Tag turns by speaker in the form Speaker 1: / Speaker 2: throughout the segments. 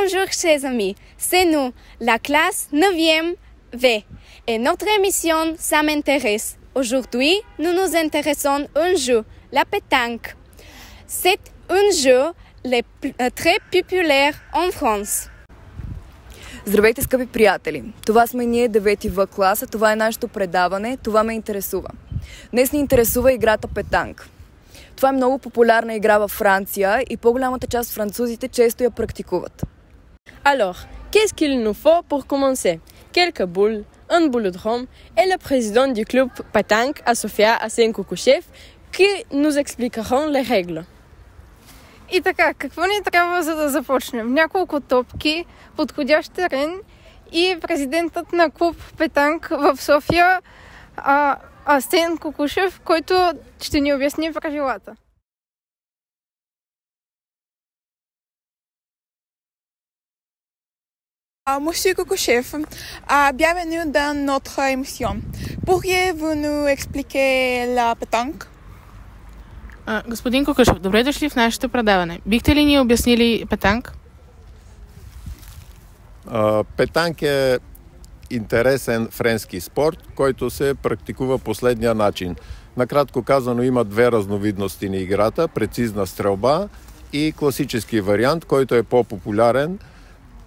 Speaker 1: Bonjour chers amis, c'est nous, la classe 9e V, et notre émission Ça m'intéresse. Aujourd'hui, nous nous intéressons à un jeu, la pétanque. C'est un jeu très populaire en France.
Speaker 2: Здравейте, скъпи приятели! Това сме ние, 9 В класа, това е нашето предаване, това ме интересува. Днес ни интересува играта петанк. Това е много популярна игра във Франция и по-голямата част от французите често я практикуват.
Speaker 3: Alors, qu'est-ce qu'il nous faut pour commencer? Quelques boules, un boulodrome et le président du club pétanque, Sofia Assenkouchef, qui nous expliqueront les règles.
Speaker 4: И така, какво ни трябва за да започнем? Няколко топки, подходящ терен и президентът на клуб петанк в София Асен Кукушев, който ще ни обясни правилата.
Speaker 5: Monsieur Kokochev, bienvenue dans notre émission. Pourriez-vous nous expliquer la pétanque?
Speaker 6: Господин Кокашев, добре дошли в нашето предаване. Бихте ли ни обяснили петанк?
Speaker 7: Петанк е интересен френски спорт, който се практикува последния начин. Накратко казано, има две разновидности на играта: прецизна стрелба и класически вариант, който е по-популярен,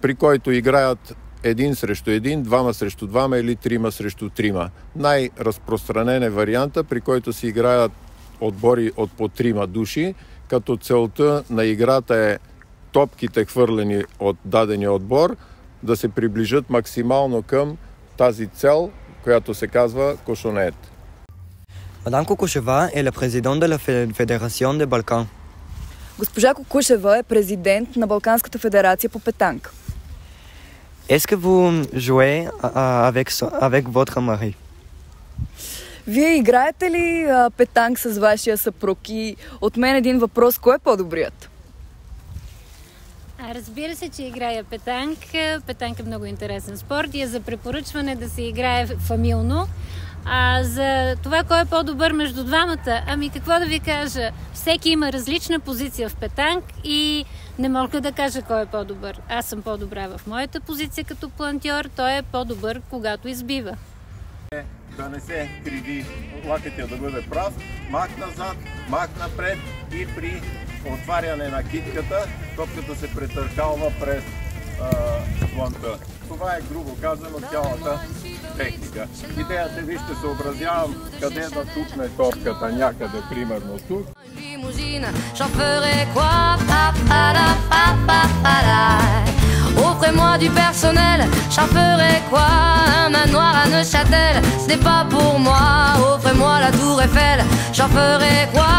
Speaker 7: при който играят един срещу един, двама срещу двама или трима срещу трима. Най-разпространен е варианта, при който се играят отбори от по трима души, като целта на играта е топките, хвърлени от дадения отбор, да се приближат максимално към тази цел, която се казва кошонет.
Speaker 8: Madame Kokocheva est la présidente de la Fédération des Balkans.
Speaker 2: Госпожа Кукушева е президент на Балканската федерация по петанк.
Speaker 8: Est-ce que vous jouez avec votre mari?
Speaker 2: Вие играете ли петанк с вашия съпруг? И от мен един въпрос: кой е по-добрият?
Speaker 9: Разбира се, че играя петанк. Петанк е много интересен спорт и е за препоръчване да се играе фамилно. За това кой е по-добър между двамата, какво да ви кажа, всеки има различна позиция в петанк и не мога да кажа кой е по-добър. Аз съм по-добра в моята позиция като плантьор, той е по-добър когато избива.
Speaker 7: Да не се криви, лакътя да бъде прав, мах назад, мах напред и при отваряне на китката топката се претъркалва през слънта. Това е, грубо казано, цялата техника. Идеята ви ще съобразявам къде да тупне топката, някъде, примерно тук.
Speaker 10: Offrez-moi du personnel, j'en ferai quoi? Un manoir à Neuchâtel, ce n'est pas pour moi. Offrez-moi la tour Eiffel, j'en ferai quoi?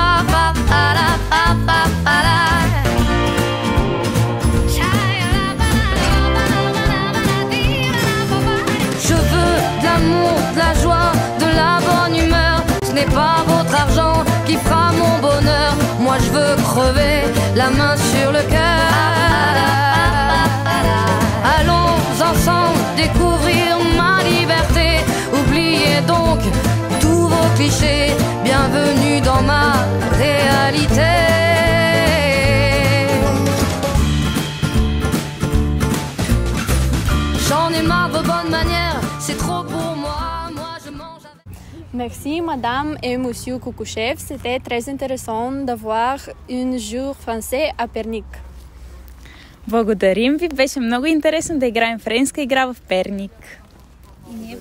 Speaker 10: Je veux de l'amour, de la joie, de la bonne humeur. Ce n'est pas votre argent qui fera mon bonheur. Moi je veux crever la main sur le cœur. Allons ensemble découvrir ma liberté. Oubliez donc tous vos clichés. Bienvenue dans ma réalité. J'en ai marre de bonnes manières, c'est trop pour moi. Moi je mange avec...
Speaker 1: Merci madame et monsieur Kokochev, c'était très intéressant d'avoir un jour français à Перник.
Speaker 11: Благодарим ви, беше много интересно да играем френска игра в Перник.
Speaker 9: И ние